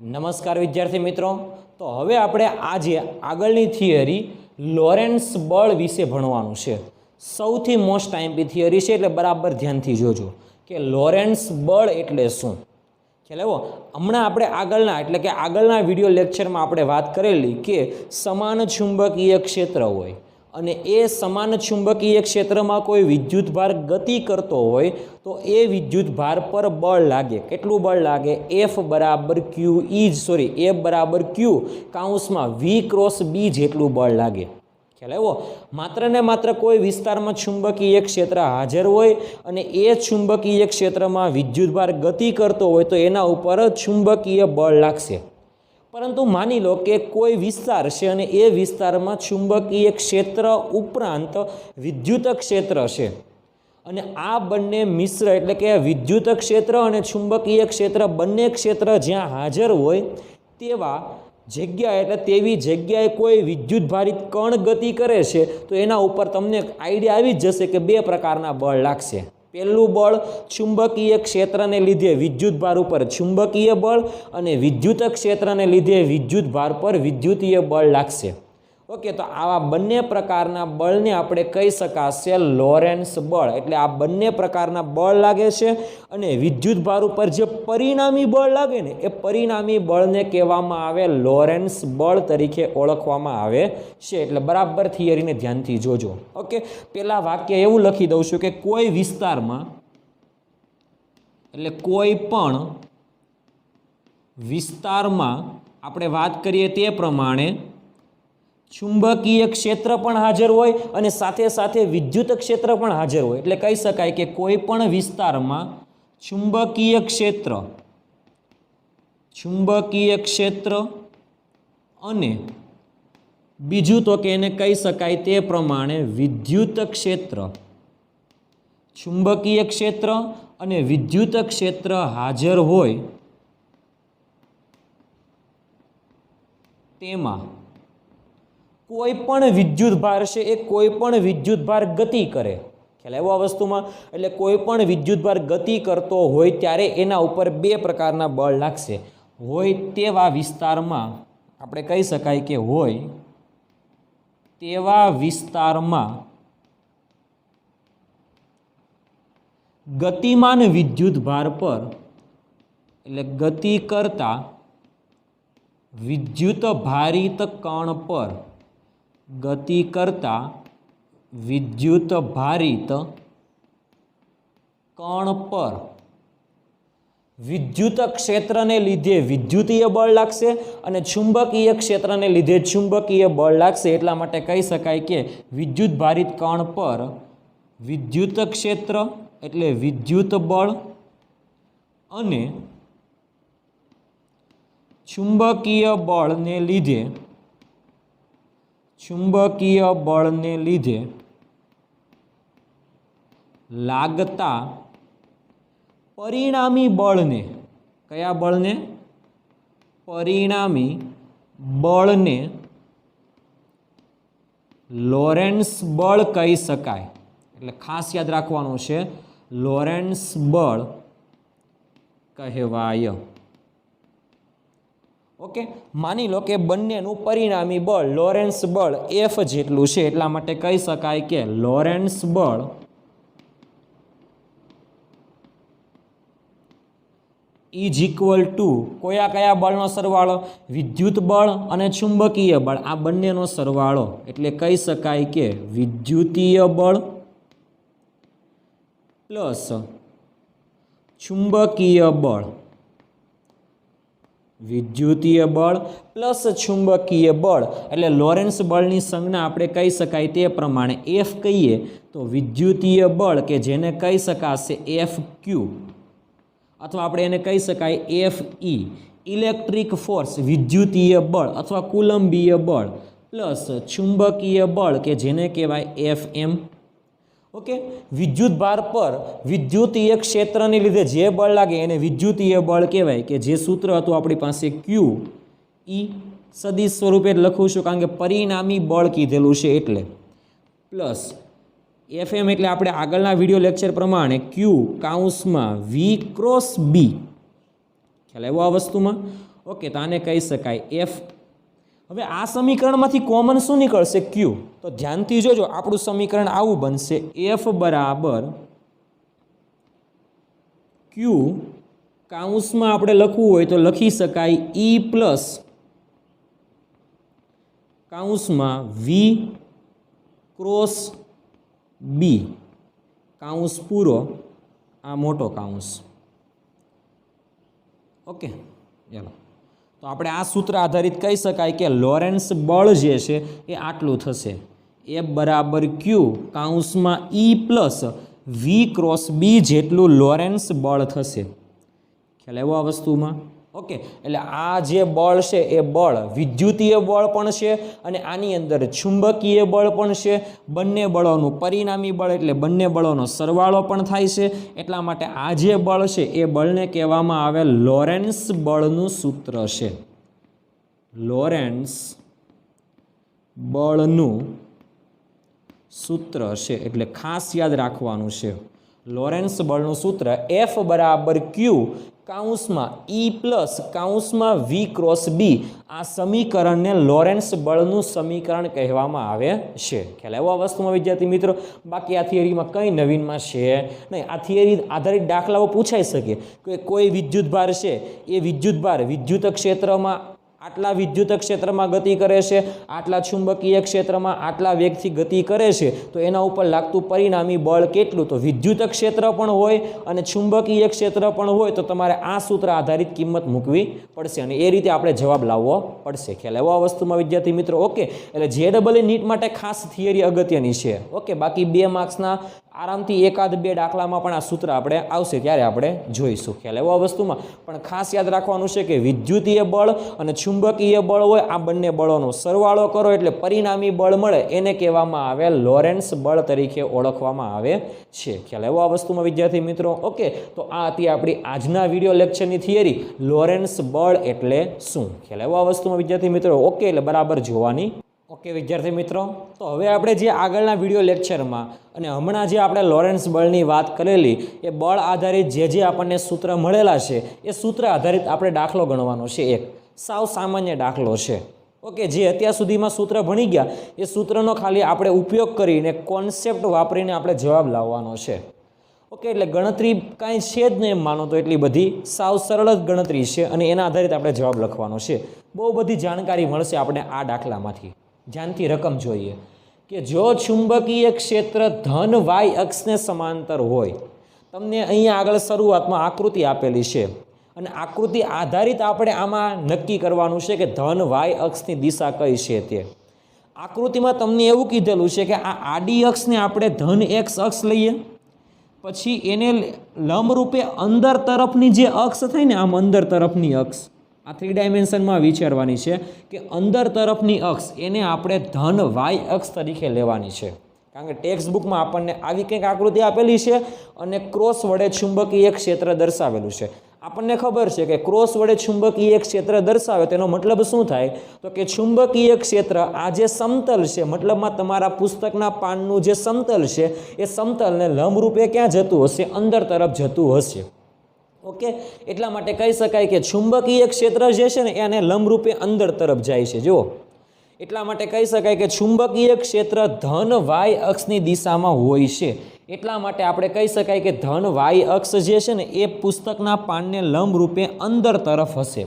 નમસ્કાર વિદ્યાર્થી મિત્રો। તો હવે આપણે આજે આગળની થિયરી લોરેન્સ બળ વિશે ભણવાનું છે। સૌથી મોસ્ટ આઈએમપી થિયરી છે એટલે બરાબર ધ્યાનથી જોજો કે લોરેન્સ બળ એટલે શું। ખ્યાલ આવ્યો? હમણાં આપણે આગળના વિડિયો લેક્ચરમાં આપણે વાત કરેલી કે સમાન ચુંબકીય ક્ષેત્ર હોય અને એ સમાન ચુંબકીય ક્ષેત્રમાં કોઈ વિદ્યુતભાર ગતિ કરતો હોય તો એ વિદ્યુતભાર પર બળ લાગે। કેટલું બળ લાગે? F બરાબર Q કાઉન્સમાં V ક્રોસ B જેટલું બળ લાગે। ખ્યાલ આવ્યો? માત્ર ને માત્ર કોઈ વિસ્તારમાં ચુંબકીય ક્ષેત્ર હાજર હોય અને એ ચુંબકીય ક્ષેત્રમાં વિદ્યુતભાર ગતિ કરતો હોય તો એના ઉપર ચુંબકીય બળ લાગશે। પરંતુ માની લો કે કોઈ વિસ્તાર છે અને એ વિસ્તારમાં ચુંબકીય ક્ષેત્ર ઉપરાંત વિદ્યુત ક્ષેત્ર છે અને આ બંને મિશ્ર એટલે કે વિદ્યુત ક્ષેત્ર અને ચુંબકીય ક્ષેત્ર બંને ક્ષેત્ર જ્યાં હાજર હોય તેવી જગ્યાએ કોઈ વિદ્યુતભારિત કણ ગતિ કરે છે તો એના ઉપર તમને આઈડિયા આવી જ જશે કે બે પ્રકારના બળ લાગશે। પહેલું બળ ચુંબકીય ક્ષેત્રને લીધે વિદ્યુતભાર ઉપર ચુંબકીય બળ અને વિદ્યુત ક્ષેત્રને લીધે વિદ્યુતભાર પર વિદ્યુતીય બળ લાગશે। ઓકે, તો આવા બંને પ્રકારના બળને આપણે કહી શકાશે લોરેન્સ બળ। એટલે આ બંને પ્રકારના બળ લાગે છે અને વિદ્યુતભાર ઉપર જે પરિણામી બળ લાગે ને એ પરિણામી બળને કહેવામાં આવે લોરેન્સ બળ તરીકે ઓળખવામાં આવે છે। એટલે બરાબર થિયરીને ધ્યાનથી જોજો। ઓકે, પેલા વાક્ય એવું લખી દઉં છું કે કોઈ વિસ્તારમાં એટલે કોઈ પણ વિસ્તારમાં આપણે વાત કરીએ તે પ્રમાણે ચુંબકીય ક્ષેત્ર પણ હાજર હોય અને સાથે સાથે વિદ્યુત ક્ષેત્ર પણ હાજર હોય। એટલે કહી શકાય કે કોઈ પણ વિસ્તારમાં ચુંબકીય ક્ષેત્ર અને બીજું તો કે એને કહી શકાય તે પ્રમાણે વિદ્યુત ક્ષેત્ર, ચુંબકીય ક્ષેત્ર અને વિદ્યુત ક્ષેત્ર હાજર હોય તેમાં કોઈ પણ વિદ્યુતભાર છે એ કોઈ પણ વિદ્યુતભાર ગતિ કરે। ખ્યાલ આવ્યો આ વસ્તુમાં? એટલે કોઈ પણ વિદ્યુતભાર ગતિ કરતો હોય ત્યારે એના ઉપર બે પ્રકારના બળ લાગશે। હોય તેવા વિસ્તારમાં આપણે કહી શકાય કે હોય તેવા વિસ્તારમાં ગતિમાન વિદ્યુતભાર પર એટલે ગતિ કરતા વિદ્યુત ભારિત કણ પર વિદ્યુત ક્ષેત્રને લીધે વિદ્યુતીય બળ લાગશે અને ચુંબકીય ક્ષેત્રને લીધે ચુંબકીય બળ લાગશે। એટલા માટે કહી શકાય કે વિદ્યુત ભારિત કણ પર વિદ્યુત ક્ષેત્ર એટલે વિદ્યુત બળ અને ચુંબકીય બળને લીધે લાગતા પરિણામી બળને, કયા બળને? પરિણામી બળને લોરેન્સ બળ કહી શકાય। એટલે ખાસ યાદ રાખવાનું છે, લોરેન્સ બળ કહેવાય। ઓકે, માની લો કે બંનેનું પરિણામી બળ લોરેન્સ બળ F જેટલું છે એટલા માટે કહી શકાય કે લોરેન્સ બળ ઇઝ ઇક્વલ ટુ કયા બળનો સરવાળો? વિદ્યુત બળ અને ચુંબકીય બળ, આ બંનેનો સરવાળો। એટલે કહી શકાય કે વિદ્યુતીય બળ પ્લસ ચુંબકીય બળ, વિદ્યુતીય બળ પ્લસ ચુંબકીય બળ એટલે લોરેન્સ બળની સંજ્ઞા આપણે કહી શકાય તે પ્રમાણે F કહીએ તો વિદ્યુતીય બળ કે જેને કહી શકાશે FQ અથવા આપણે એને કહી શકાય FE ઇલેક્ટ્રિક ફોર્સ વિદ્યુતીય બળ અથવા કુલંબીય બળ પ્લસ ચુંબકીય બળ કે જેને કહેવાય FM। ઓકે, વિદ્યુતભાર પર વિદ્યુતીય ક્ષેત્રને લીધે જે બળ લાગે એને વિદ્યુતીય બળ કહેવાય કે જે સૂત્ર હતું આપણી પાસે QE સદિશ સ્વરૂપે લખું છું કારણ કે પરિણામી બળ કીધેલું છે એટલે પ્લસ FM એટલે આપણે આગળના વિડિયો લેક્ચર પ્રમાણે Q કાઉન્સમાં V ક્રોસ B ખ્યાલ આવ્યો આ વસ્તુમાં। ઓકે, તો આને કહી શકાય એફ. હવે આ સમીકરણમાંથી કોમન શું નીકળશે? ક્યુ. તો ધ્યાનથી જોજો, આપણું સમીકરણ આવું બનશે, એફ બરાબર ક્યુ, કાઉન્સમાં આપણે લખવું હોય તો લખી શકાય ઈ પ્લસ કાઉન્સમાં વી ક્રોસ બી, કાઉન્સ પૂરો, આ મોટો કાઉન્સ. ઓકે, ચાલો, તો આપણે આ સૂત્ર આધારિત કહી શકાય કે લોરેન્સ બળ જે છે એ આટલું થશે, એફ બરાબર ક્યુ કાઉન્સમાં ઈ પ્લસ વી ક્રોસ બી જેટલું લોરેન્સ બળ થશે. ખ્યાલ આવ્યો આ વસ્તુમાં? ઓકે, એટલે આ જે બળ છે એ બળ વિદ્યુતીય બળ પણ છે અને આની અંદર ચુંબકીય બળ પણ છે. બંને બળોનું પરિણામી બળ એટલે બંને બળોનો સરવાળો પણ થાય છે. એટલા માટે આ જે બળ છે એ બળને કહેવામાં આવે લોરેન્સ બળનું સૂત્ર છે. લોરેન્સ બળનું સૂત્ર છે એટલે ખાસ યાદ રાખવાનું છે. લોરેન્સ બળનું સૂત્ર એફ બરાબર ક્યુ કાઉન્સમાં ઈ પ્લસ કાઉન્સમાં વી ક્રોસ બી. આ સમીકરણને લોરેન્સ બળનું સમીકરણ કહેવામાં આવે છે. ખ્યાલ આવ્યો આ વસ્તુમાં વિદ્યાર્થી મિત્રો? બાકી આ થિયરીમાં કંઈ નવીનમાં છે નહીં. આ થિયરી આધારિત દાખલાઓ પૂછાઈ શકે કે કોઈ વિદ્યુતભાર છે, એ વિદ્યુતભાર વિદ્યુત ક્ષેત્રમાં આટલા વિદ્યુત ક્ષેત્રમાં ગતિ કરે છે, આટલા ચુંબકીય ક્ષેત્રમાં આટલા વેગથી ગતિ કરે છે, તો એના ઉપર લાગતું પરિણામી બળ કેટલું? તો વિદ્યુત ક્ષેત્ર પણ હોય અને ચુંબકીય ક્ષેત્ર પણ હોય, તો તમારે આ સૂત્ર આધારિત કિંમત મૂકવી પડશે અને એ રીતે આપણે જવાબ લાવવો પડશે. ખ્યાલ આવ્યો આ વસ્તુમાં વિદ્યાર્થી મિત્રો? ઓકે, એટલે JEE નીટ માટે ખાસ થિયરી અગત્યની છે. ઓકે, બાકી 2 માર્ક્સના આરામથી એકાદ 2 દાખલામાં પણ આ સૂત્ર આપણે આવશે ત્યારે આપણે જોઈશું. ખ્યાલ આવ્યો આ વસ્તુમાં? પણ ખાસ યાદ રાખવાનું છે કે વિદ્યુતીય બળ અને ચુંબકીય બળ હોય, આ બંને બળોનો સરવાળો કરો એટલે પરિણામી બળ મળે, એને કહેવામાં આવે લોરેન્સ બળ તરીકે ઓળખવામાં આવે છે. ખ્યાલ આવ્યો આ વસ્તુમાં વિદ્યાર્થી મિત્રો? ઓકે, તો આ હતી આપણી આજના વિડીયો લેક્ચરની થિયરી, લોરેન્સ બળ એટલે શું. ખ્યાલ આવ્યો આ વસ્તુમાં વિદ્યાર્થી મિત્રો? ઓકે, એટલે બરાબર જોવાની. ઓકે વિદ્યાર્થી મિત્રો, તો હવે આપણે જે આગળના વિડીયો લેક્ચરમાં અને હમણાં જે આપણે લોરેન્સ બળની વાત કરેલી, એ બળ આધારિત જે આપણને સૂત્ર મળેલા છે એ સૂત્ર આધારિત આપણે દાખલો ગણવાનો છે. એક સાવ સામાન્ય દાખલો છે. ઓકે, જે અત્યાર સુધીમાં સૂત્ર ભણી ગયા એ સૂત્રનો ખાલી આપણે ઉપયોગ કરીને કોન્સેપ્ટ વાપરીને આપણે જવાબ લાવવાનો છે. ઓકે, એટલે ગણતરી કાંઈ છે જ નહીં એમ માનો તો, એટલી બધી સાવ સરળ જ ગણતરી છે અને એના આધારિત આપણે જવાબ લખવાનો છે. બહુ બધી જાણકારી મળશે આપણે આ દાખલામાંથી. ધ્યાનથી રકમ જોઈએ કે જો ચુંબકીય ક્ષેત્ર ધન વાય અક્ષને સમાંતર હોય, તમને અહીંયા આગળ શરૂઆતમાં આકૃતિ આપેલી છે અને આકૃતિ આધારિત આપણે આમાં નક્કી કરવાનું છે કે ધન વાય અક્ષની દિશા કઈ છે. તે આકૃતિમાં તમને એવું કીધેલું છે કે આ આડી અક્ષને આપણે ધન એક્સ અક્ષ લઈએ, પછી એને લંબરૂપે અંદર તરફની જે અક્ષ થાય ને, આમ અંદર તરફની અક્ષ, આ 3 ડાયમેન્શનમાં વિચારવાની છે કે અંદર તરફની અક્ષ એને આપણે ધન વાય અક્ષ તરીકે લેવાની છે. કારણ કે ટેક્સ્ટ બુકમાં આપણને આવી કંઈક આકૃતિ આપેલી છે અને ક્રોસ વડે ચુંબકીય ક્ષેત્ર દર્શાવેલું છે. આપણને ખબર છે કે ક્રોસ વડે ચુંબકીય ક્ષેત્ર દર્શાવે તેનો મતલબ શું થાય? તો કે ચુંબકીય ક્ષેત્ર આ જે સમતલ છે, મતલબમાં તમારા પુસ્તકના પાનનું જે સમતલ છે, એ સમતલને લંબરૂપે ક્યાં જતું હશે? અંદર તરફ જતું હશે. ઓકે, એટલા માટે કહી શકાય કે ચુંબકીય ક્ષેત્ર જે છે ને એને લંબરૂપે અંદર તરફ જાય છે. જુઓ, એટલા માટે કહી શકાય કે ચુંબકીય ક્ષેત્ર ધન વાય અક્ષની દિશામાં હોય છે. એટલા માટે આપણે કહી શકાય કે ધન વાય અક્ષ જે છે ને એ પુસ્તકના પાનને લંબરૂપે અંદર તરફ હશે.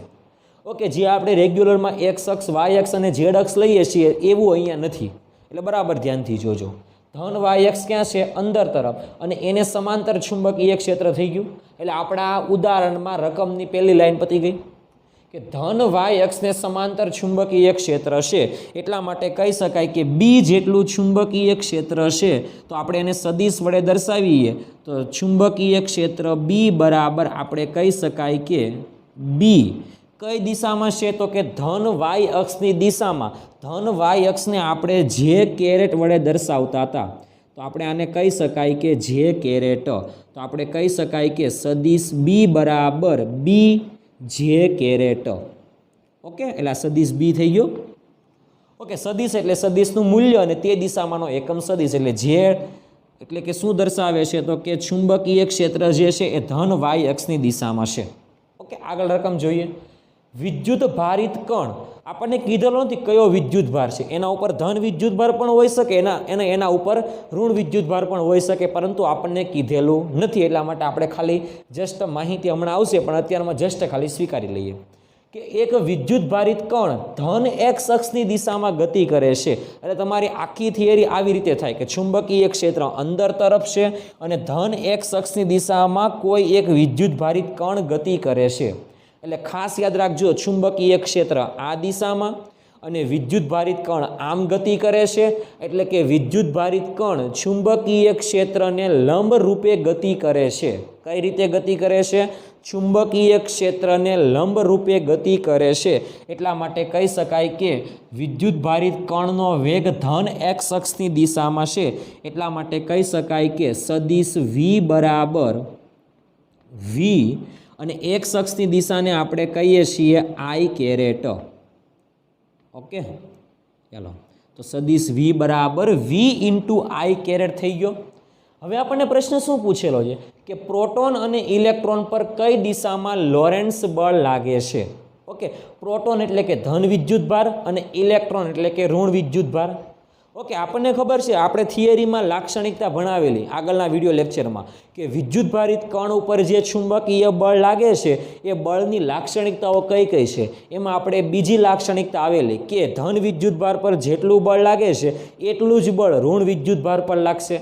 ઓકે, જે આપણે રેગ્યુલરમાં એક્સ અક્ષ, વાય અક્ષ અને ઝેડ અક્ષ લઈએ છીએ એવું અહીંયા નથી. એટલે બરાબર ધ્યાનથી જોજો. ધન વાય અક્ષ ક્યાં છે? અંદર તરફ, અને એને સમાંતર ચુંબકીય ક્ષેત્ર થઈ ગયું. એટલે આપણા ઉદાહરણમાં રકમની પહેલી લાઈન પતી ગઈ કે ધન વાય અક્ષને સમાંતર ચુંબકીય ક્ષેત્ર છે. એટલા માટે કહી શકાય કે બી જેટલું ચુંબકીય ક્ષેત્ર છે, તો આપણે એને સદિશ વડે દર્શાવીએ તો ચુંબકીય ક્ષેત્ર બી બરાબર આપણે કહી શકાય કે બી કઈ દિશામાં છે? તો કે ધન વાય અક્ષની દિશામાં. ધન વાય અક્ષને આપણે જે કેરેટ વડે દર્શાવતા હતા, તો આપણે આને કહી શકાય કે જે કેરેટ. તો આપણે કહી શકાય કે સદિશ બી બરાબર બી જે કેરેટ. ઓકે, એટલે આ સદિશ બી થઈ ગયો. ઓકે, સદિશ એટલે સદિશનું મૂલ્ય અને તે દિશામાંનો એકમ સદિશ. એટલે જે એટલે કે શું દર્શાવે છે? તો કે ચુંબકીય ક્ષેત્ર જે છે એ ધન વાય અક્ષની દિશામાં છે. ઓકે, આગળ રકમ જોઈએ વિદ્યુત ભારિત કણ આપણને કીધેલો નથી કયો વિદ્યુત ભાર છે, એના ઉપર ધન વિદ્યુત ભાર પણ હોઈ શકે, એના ઉપર ઋણ વિદ્યુત ભાર પણ હોઈ શકે, પરંતુ આપણને કીધેલું નથી, એટલા માટે આપણે ખાલી જસ્ટ માહિતી હમણાં આવશે પણ અત્યારમાં જસ્ટ ખાલી સ્વીકારી લઈએ કે એક વિદ્યુત ભારિત કણ ધન એક્સ અક્ષની દિશામાં ગતિ કરે છે. એટલે તમારી આખી થિયરી આવી રીતે થાય કે ચુંબકીય ક્ષેત્ર અંદર તરફ છે અને ધન એક્સ અક્ષની દિશામાં કોઈ એક વિદ્યુત ભારિત કણ ગતિ કરે છે. એટલે ખાસ યાદ રાખજો, ચુંબકીય ક્ષેત્ર આ દિશામાં અને વિદ્યુત ભારિત કણ આમ ગતિ કરે છે. એટલે કે વિદ્યુત ભારિત કણ ચુંબકીય ક્ષેત્રને લંબ રૂપે ગતિ કરે છે. કઈ રીતે ગતિ કરે છે? ચુંબકીય ક્ષેત્રને લંબ રૂપે ગતિ કરે છે. એટલા માટે કહી શકાય કે વિદ્યુત ભારિત કણનો વેગ ધન એક્સ અક્ષની દિશામાં છે. એટલા માટે કહી શકાય કે સદિશ વી બરાબર વી અને એક્સ અક્ષની દિશાને આપણે કહીએ છીએ આઈ કેરેટ. ઓકે, ચાલો તો સદિશ વી બરાબર વી ઇન્ટુ આઈ કેરેટ થઈ ગયો. હવે આપણને પ્રશ્ન શું પૂછેલો છે કે પ્રોટોન અને ઇલેક્ટ્રોન પર કઈ દિશામાં લોરેન્સ બળ લાગે છે? ઓકે, પ્રોટોન એટલે કે ધન વિદ્યુત ભાર અને ઇલેક્ટ્રોન એટલે કે ઋણ વિદ્યુત ભાર. ઓકે, આપણને ખબર છે, આપણે થિયરીમાં લાક્ષણિકતા ભણાવેલી આગળના વિડીયો લેક્ચરમાં કે વિદ્યુત ભારિત કણ ઉપર જે ચુંબકીય બળ લાગે છે એ બળની લાક્ષણિકતાઓ કઈ કઈ છે. એમાં આપણે બીજી લાક્ષણિકતા આવેલી કે ધન વિદ્યુત ભાર પર જેટલું બળ લાગે છે એટલું જ બળ ઋણ વિદ્યુત ભાર પર લાગશે.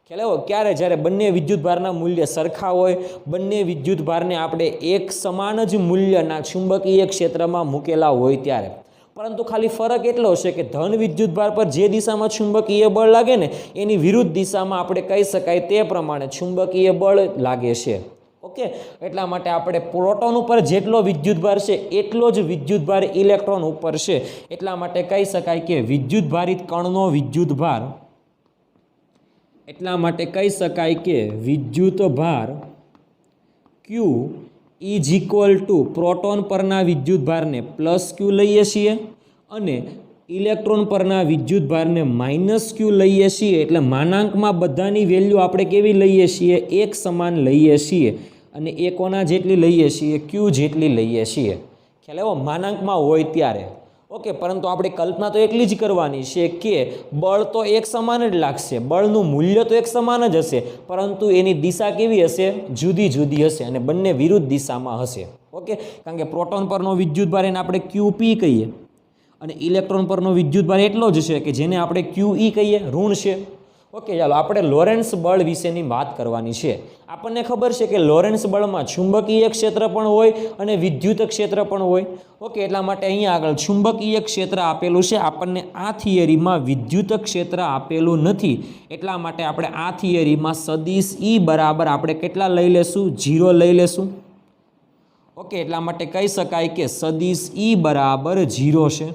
ખ્યાલ આવ્યો? ક્યારે? જ્યારે બંને વિદ્યુત ભારના મૂલ્ય સરખા હોય, બંને વિદ્યુત ભારને આપણે એક સમાન જ મૂલ્યના ચુંબકીય ક્ષેત્રમાં મૂકેલા હોય ત્યારે. પરંતુ ખાલી ફરક એટલો છે કે ધન વિદ્યુત ભાર પર જે દિશામાં ચુંબકીય બળ લાગે ને એની વિરુદ્ધ દિશામાં આપણે કહી શકાય તે પ્રમાણે ચુંબકીય બળ લાગે છે. ઓકે, એટલા માટે આપણે પ્રોટોન ઉપર જેટલો વિદ્યુત ભાર છે એટલો જ વિદ્યુત ભાર ઇલેક્ટ્રોન ઉપર છે. એટલા માટે કહી શકાય કે વિદ્યુત ભારિત કણનો વિદ્યુત ભાર, એટલા માટે કહી શકાય કે વિદ્યુત ભાર Q is equal to proton પરના વિદ્યુત ભારને પ્લસ ક્યુ લઈએ છીએ અને ઇલેક્ટ્રોન પરના વિદ્યુત ભારને માઇનસ ક્યુ લઈએ છીએ. એટલે માનાંકમાં બધાની વેલ્યુ આપણે કેવી લઈએ છીએ? એક સમાન લઈએ છીએ. અને એ કોના જેટલી લઈએ છીએ? ક્યુ જેટલી લઈએ છીએ. ખ્યાલ આવ્યો? માનાંકમાં હોય ત્યારે. ઓકે, પરંતુ આપણે કલ્પના તો એટલી જ કરવાની છે કે બળ તો એક સમાન જ લાગશે, બળનું મૂલ્ય તો એક સમાન જ હશે, પરંતુ એની દિશા કેવી હશે? જુદી જુદી હશે અને બંને વિરુદ્ધ દિશામાં હશે. ઓકે, કારણ કે પ્રોટોન પરનો વિદ્યુત ભાર એને આપણે QP કહીએ અને ઇલેક્ટ્રોન પરનો વિદ્યુત ભાર એટલો જ છે કે જેને આપણે QE કહીએ, ઋણ છે. ઓકે, ચાલો આપણે લોરેન્સ બળ વિશેની વાત કરવાની છે. આપણને ખબર છે કે લોરેન્સ બળમાં ચુંબકીય ક્ષેત્ર પણ હોય અને વિદ્યુત ક્ષેત્ર પણ હોય. ઓકે, એટલા માટે અહીંયા આગળ ચુંબકીય ક્ષેત્ર આપેલું છે, આપણને આ થિયરીમાં વિદ્યુત ક્ષેત્ર આપેલું નથી. એટલા માટે આપણે આ થિયરીમાં સદિશ E બરાબર આપણે કેટલા લઈ લેશું? 0 લઈ લેશું. ઓકે, એટલા માટે કહી શકાય કે સદિશ E બરાબર 0 છે.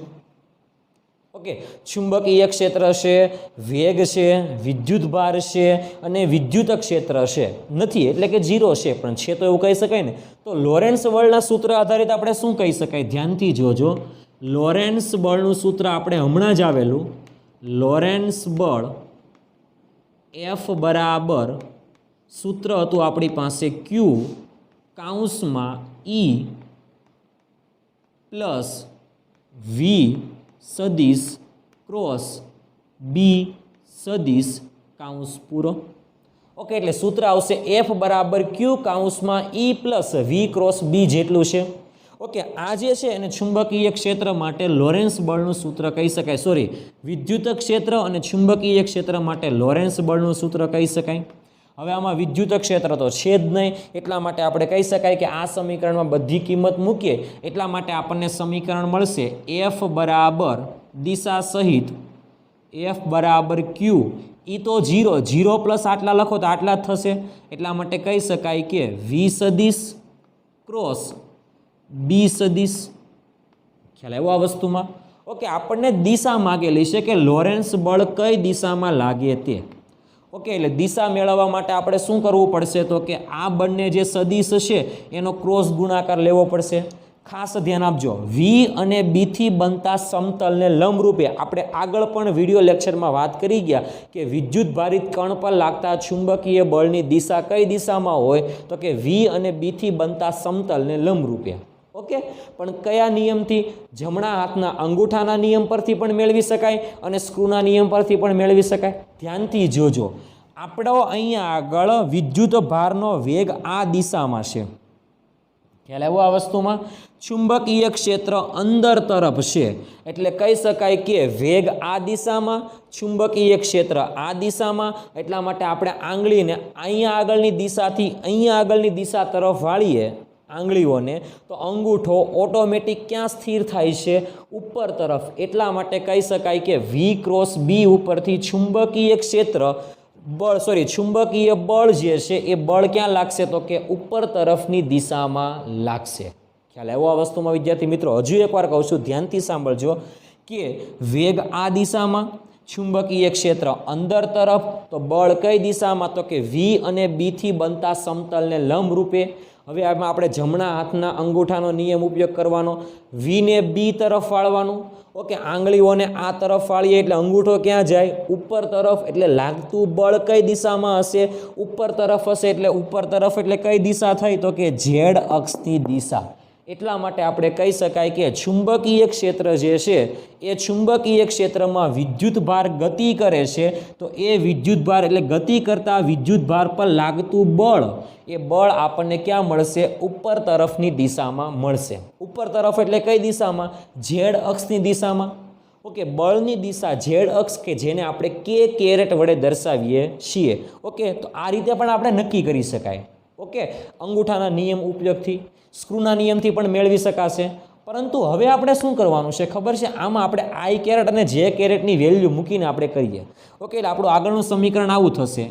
ઓકે, ચુંબકીય ક્ષેત્ર છે, વેગ છે, વિદ્યુત ભાર છે અને વિદ્યુત ક્ષેત્ર છે નથી, એટલે કે 0 છે, પણ છે તો એવું કહી શકાય ને. તો લોરેન્સ બળના સૂત્ર આધારિત આપણે શું કહી શકાય? ધ્યાનથી જોજો, લોરેન્સ બળનું સૂત્ર આપણે હમણાં જ આવેલું, લોરેન્સ બળ F બરાબર સૂત્ર હતું આપણી પાસે Q કૌંસમાં E પ્લસ V સદિશ ક્રોસ બી સદિશ કાઉન્સ પૂરો. ઓકે, એટલે સૂત્ર આવશે F બરાબર Q કાઉન્સમાં E plus V cross B જેટલું છે. ઓકે, આ જે છે એને ચુંબકીય ક્ષેત્ર માટે લોરેન્સ બળનું સૂત્ર કહી શકાય. સોરી, વિદ્યુત ક્ષેત્ર અને ચુંબકીય ક્ષેત્ર માટે લોરેન્સ બળનું સૂત્ર કહી શકાય. હવે આમાં વિદ્યુત ક્ષેત્ર તો છે જ નહીં, એટલા માટે આપણે કહી શકાય કે આ સમીકરણમાં બધી કિંમત મૂકીએ એટલા માટે આપણને સમીકરણ મળશે F બરાબર દિશા સહિત F બરાબર Q, એ તો 0 પ્લસ આટલા લખો તો આટલા જ થશે. એટલા માટે કહી શકાય કે V સદિશ ક્રોસ બી સદિશ. ખ્યાલ આવ્યો આ વસ્તુમાં? ઓકે, આપણને દિશા માગેલી છે કે લોરેન્સ બળ કઈ દિશામાં લાગે તે. ઓકે, એટલે દિશા મેળવવા માટે આપણે શું કરવું પડશે? તો કે આ બંને જે સદિશ છે એનો ક્રોસ ગુણાકાર લેવો પડશે. ખાસ ધ્યાન આપજો, V અને B થી બનતા સમતલને લંબરૂપે આપણે આગળ પણ વિડીયો લેક્ચરમાં વાત કરી ગયા કે વિદ્યુત ભારિત કણ પર લાગતા ચુંબકીય બળની દિશા કઈ દિશામાં હોય? તો કે V અને B થી બનતા સમતલને લંબરૂપે. ઓકે, પણ કયા નિયમથી? જમણા હાથના અંગૂઠાના નિયમ પરથી પણ મેળવી શકાય અને સ્ક્રૂના નિયમ પરથી પણ મેળવી શકાય. ધ્યાનથી જોજો, આપણો અહીંયા આગળ વિદ્યુત ભારનો વેગ આ દિશામાં છે. ખ્યાલ આવ્યો આ વસ્તુમાં? ચુંબકીય ક્ષેત્ર અંદર તરફ છે એટલે કહી શકાય કે વેગ આ દિશામાં, ચુંબકીય ક્ષેત્ર આ દિશામાં. એટલા માટે આપણે આંગળીને અહીંયા આગળની દિશાથી અહીંયા આગળની દિશા તરફ વાળીએ આંગળીઓને, તો અંગૂઠો ઓટોમેટિક ક્યાં સ્થિર થાય છે? ઉપર તરફ. એટલા માટે કહી શકાય કે V ક્રોસ B ઉપરથી ચુંબકીય ક્ષેત્ર ચુંબકીય બળ જે છે એ બળ ક્યાં લાગશે? તો કે ઉપર તરફની દિશામાં લાગશે. ખ્યાલ આવ્યો આ વસ્તુમાં વિદ્યાર્થી મિત્રો? હજુ એકવાર કહું છું, ધ્યાનથી સાંભળજો કે વેગ આ દિશામાં, ચુંબકીય ક્ષેત્ર અંદર તરફ, તો બળ કઈ દિશામાં? તો કે V અને B થી બનતા સમતલને લંબ રૂપે. હવે આમાં આપણે જમણા હાથના અંગૂઠાનો નિયમ ઉપયોગ કરવાનો. V ને B તરફ વાળવાનું. ઓકે, આંગળીઓને આ તરફ વાળીએ એટલે અંગૂઠો ક્યાં જાય? ઉપર તરફ. એટલે લાગતું બળ કઈ દિશામાં હશે? ઉપર તરફ હશે. એટલે ઉપર તરફ એટલે કઈ દિશા થઈ? તો કે Z અક્ષની દિશા. એટલા માટે આપણે કહી શકાય કે ચુંબકીય ક્ષેત્ર જે છે એ ચુંબકીય ક્ષેત્રમાં વિદ્યુત ભાર ગતિ કરે છે, તો એ વિદ્યુત ભાર એટલે ગતિ કરતા વિદ્યુત ભાર પર લાગતું બળ, એ બળ આપણને ક્યાં મળશે? ઉપર તરફની દિશામાં મળશે. ઉપર તરફ એટલે કઈ દિશામાં? Z અક્ષની દિશામાં. ઓકે, બળની દિશા Z અક્ષ કે જેને આપણે K કેરેટ વડે દર્શાવીએ છીએ. ઓકે, તો આ રીતે પણ આપણે નક્કી કરી શકાય. ઓકે, અંગૂઠાના નિયમ ઉપયોગથી, સ્ક્રૂના નિયમથી પણ મેળવી શકાશે. પરંતુ હવે આપણે શું કરવાનું છે ખબર છે? આમાં આપણે I કેરેટ અને J કેરેટની વેલ્યુ મૂકીને આપણે કરીએ. ઓકે, એટલે આપણું આગળનું સમીકરણ આવું થશે: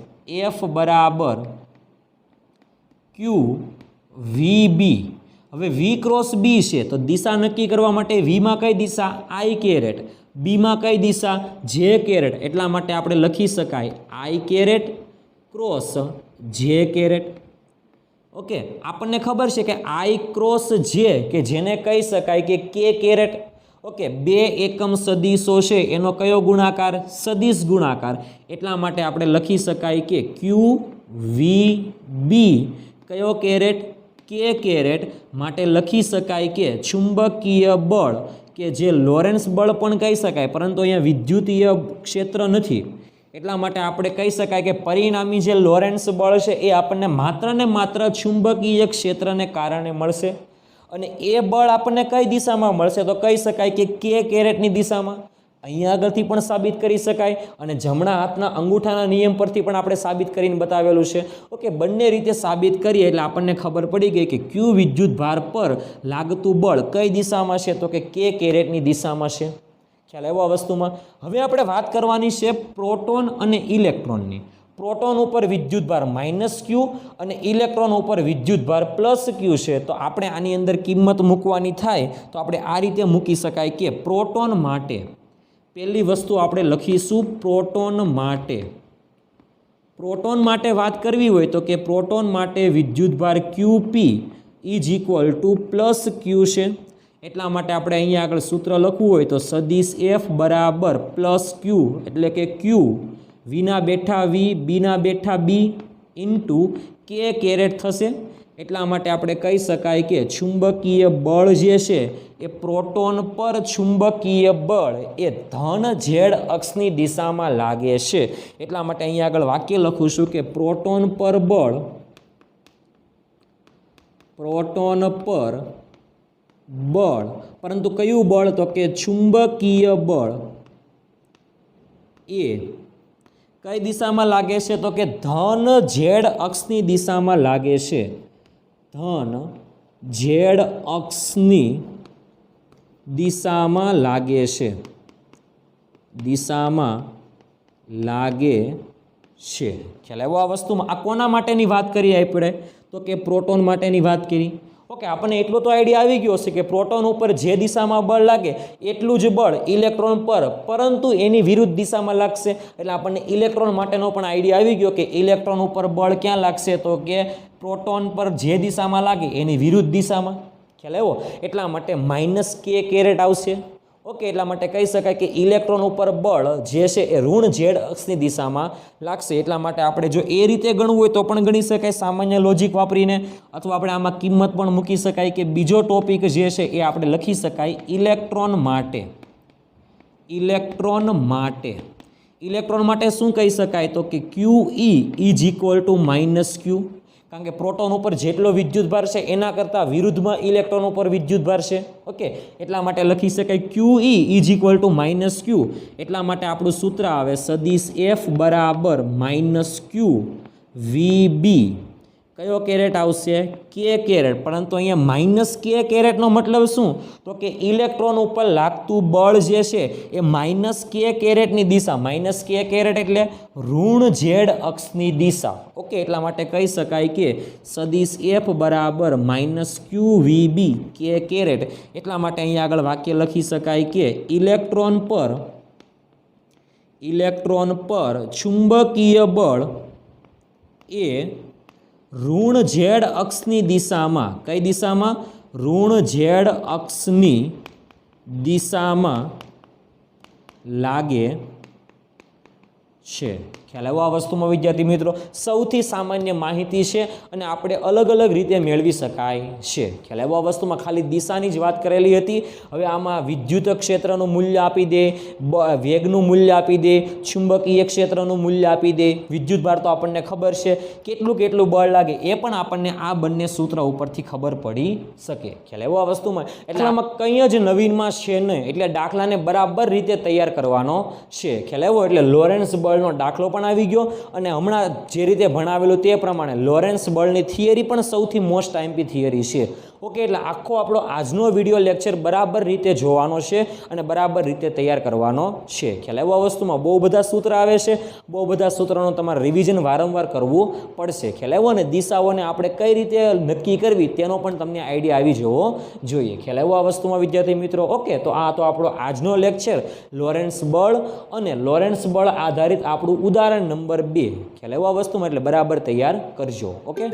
F બરાબર Q VB. હવે V ક્રોસ B છે તો દિશા નક્કી કરવા માટે Vમાં કઈ દિશા? I caret. Bમાં કઈ દિશા? J caret. એટલા માટે આપણે લખી શકાય I caret cross J caret. Okay, આપણને ખબર છે કે I ક્રોસ J કે જેને કહી શકાય કે K કેરેટ. ઓકે, બે એકમ સદિશો છે એનો કયો ગુણાકાર? સદિશ ગુણાકાર. એટલા માટે આપણે લખી શકાય કે Q VB કયો કેરેટ? K caret. માટે લખી શકાય કે ચુંબકીય બળ કે જે લોરેન્સ બળ પણ કહી શકાય, પરંતુ અહીંયા વિદ્યુતીય ક્ષેત્ર નથી. એટલા માટે આપણે કહી શકાય કે પરિણામી જે લોરેન્સ બળ છે એ આપણને માત્ર ને માત્ર ચુંબકીય ક્ષેત્રને કારણે મળશે. અને એ બળ આપણને કઈ દિશામાં મળશે? તો કહી શકાય કે K કેરેટની દિશામાં. અહીંયા આગળથી પણ સાબિત કરી શકાય અને જમણા હાથના અંગૂઠાના નિયમ પરથી પણ આપણે સાબિત કરીને બતાવેલું છે. ઓકે, બંને રીતે સાબિત કરીએ એટલે આપણને ખબર પડી ગઈ કે Q વિદ્યુત ભાર પર લાગતું બળ કઈ દિશામાં છે? તો કે K કેરેટની દિશામાં છે. ખ્યાલ આવ્યો આ વસ્તુમાં? હવે આપણે વાત કરવાની છે પ્રોટોન અને ઇલેક્ટ્રોનની. પ્રોટોન ઉપર વિદ્યુત ભાર -Q અને ઇલેક્ટ્રોન ઉપર વિદ્યુત ભાર +Q છે. તો આપણે આની અંદર કિંમત મૂકવાની થાય તો આપણે આ રીતે મૂકી શકાય કે પ્રોટોન માટે પહેલી વસ્તુ આપણે લખીશું પ્રોટોન માટે વાત કરવી હોય તો કે પ્રોટોન માટે વિદ્યુત ભાર QP = +Q છે. એટલા માટે આપણે અહીંયા આગળ સૂત્ર લખવું હોય તો સદિશ F બરાબર +Q એટલે કે Q Vના બેઠા V Bના બેઠા B ઇન્ટુ K કેરેટ થશે. એટલા માટે આપણે કહી શકાય કે ચુંબકીય બળ જે છે એ પ્રોટોન પર ચુંબકીય બળ એ ધન Z અક્ષની દિશામાં લાગે છે. એટલા માટે અહીંયા આગળ વાક્ય લખું છું કે પ્રોટોન પર બળ પરંતુ કયું બળ? તો કે ચુંબકીય બળ એ કઈ દિશામાં લાગે છે? તો કે ધન Z અક્ષની દિશામાં લાગે છે. ધન Z અક્ષની દિશામાં લાગે છે. ખ્યાલ આવ્યો આ વસ્તુમાં? આ કોના માટેની વાત કરી આપણે? તો કે પ્રોટોન માટેની વાત કરી. ઓકે, આપણને એટલો તો આઈડિયા આવી ગયો છે કે પ્રોટોન ઉપર જે દિશામાં બળ લાગે એટલું જ બળ ઇલેક્ટ્રોન પર, પરંતુ એની વિરુદ્ધ દિશામાં લાગશે. એટલે આપણને ઇલેક્ટ્રોન માટેનો પણ આઈડિયા આવી ગયો કે ઇલેક્ટ્રોન ઉપર બળ ક્યાં લાગશે? તો કે પ્રોટોન પર જે દિશામાં લાગે એની વિરુદ્ધ દિશામાં. ખ્યાલ આવ્યો? એટલા માટે -K કેરેટ આવશે. ઓકે, એટલા માટે કહી શકાય કે ઇલેક્ટ્રોન ઉપર બળ જે છે એ ઋણ ઝેડ અક્ષની દિશામાં લાગશે. એટલા માટે આપણે જો એ રીતે ગણવું હોય તો પણ ગણી શકાય સામાન્ય લોજિક વાપરીને, અથવા આપણે આમાં કિંમત પણ મૂકી શકાય કે બીજો ટોપિક જે છે એ આપણે લખી શકાય ઇલેક્ટ્રોન માટે. ઇલેક્ટ્રોન માટે શું કહી શકાય તો કે QE is equal to -Q, કારણ કે પ્રોટોન ઉપર જેટલો વિદ્યુતભાર છે એના કરતાં વિરુદ્ધમાં ઇલેક્ટ્રોન ઉપર વિદ્યુતભાર છે. ઓકે, એટલા માટે લખી શકાય QE is equal to -Q. એટલા માટે આપણું સૂત્ર આવે સદિશ F બરાબર -Q VB. કયો કેરેટ આવશે? K caret. પરંતુ અહીંયા -K કેરેટનો મતલબ શું? તો કે ઇલેક્ટ્રોન ઉપર લાગતું બળ જે છે એ -K કેરેટની દિશા, -K કેરેટ એટલે ઋણ ઝેડ અક્ષની દિશા. ઓકે, એટલા માટે કહી શકાય કે સદિશ F બરાબર -Q VB K કેરેટ. એટલા માટે અહીંયા આગળ વાક્ય લખી શકાય કે ઇલેક્ટ્રોન પર ચુંબકીય બળ એ ઋણ ઝેડ અક્ષની દિશામાં, કઈ દિશામાં? ઋણ ઝેડ અક્ષની દિશામાં લાગે છે. ખ્યાલ આવ્યો આ વસ્તુમાં વિદ્યાર્થી મિત્રો? સૌથી સામાન્ય માહિતી છે અને આપણે અલગ અલગ રીતે મેળવી શકાય છે. ખ્યાલ આવ્યો આ વસ્તુમાં? ખાલી દિશાની જ વાત કરેલી હતી. હવે આમાં વિદ્યુત ક્ષેત્રનું મૂલ્ય આપી દે, વેગનું મૂલ્ય આપી દે, ચુંબકીય ક્ષેત્રનું મૂલ્ય આપી દે, વિદ્યુતભાર તો આપણને ખબર છે, કેટલું બળ લાગે એ પણ આપણને આ બંને સૂત્ર ઉપરથી ખબર પડી શકે. ખ્યાલ આવ્યો આ વસ્તુમાં? એટલે આમાં કંઈ જ નવીનમાં છે નહીં, એટલે દાખલાને બરાબર રીતે તૈયાર કરવાનો છે. ખ્યાલ આવ્યો? એટલે લોરેન્સ બળનો દાખલો પણ આવી ગયો અને હમણાં જે રીતે ભણાવેલું તે પ્રમાણે લોરેન્સ બળની થિયરી પણ સૌથી મોસ્ટ આઈએમપી થિયરી છે. ઓકે, એટલે આખો આપણો આજનો વિડીયો લેક્ચર બરાબર રીતે જોવાનો છે અને બરાબર રીતે તૈયાર કરવાનો છે. ખ્યાલ આવ્યો આ વસ્તુમાં? બહુ બધા સૂત્ર આવે છે, બહુ બધા સૂત્રોનું તમારે રિવિઝન વારંવાર કરવું પડશે. ખ્યાલ આવ્યો? અને દિશાઓને આપણે કઈ રીતે નક્કી કરવી તેનો પણ તમને આઈડિયા આવી જવો જોઈએ. ખ્યાલ આવ્યો આ વસ્તુમાં વિદ્યાર્થી મિત્રો? ઓકે, તો આ તો આપણો આજનો લેક્ચર લોરેન્સ બળ અને લોરેન્સ બળ આધારિત આપણું ઉદાહરણ નંબર 2. ખ્યાલ આવ્યો આ વસ્તુમાં? એટલે બરાબર તૈયાર કરજો. ઓકે.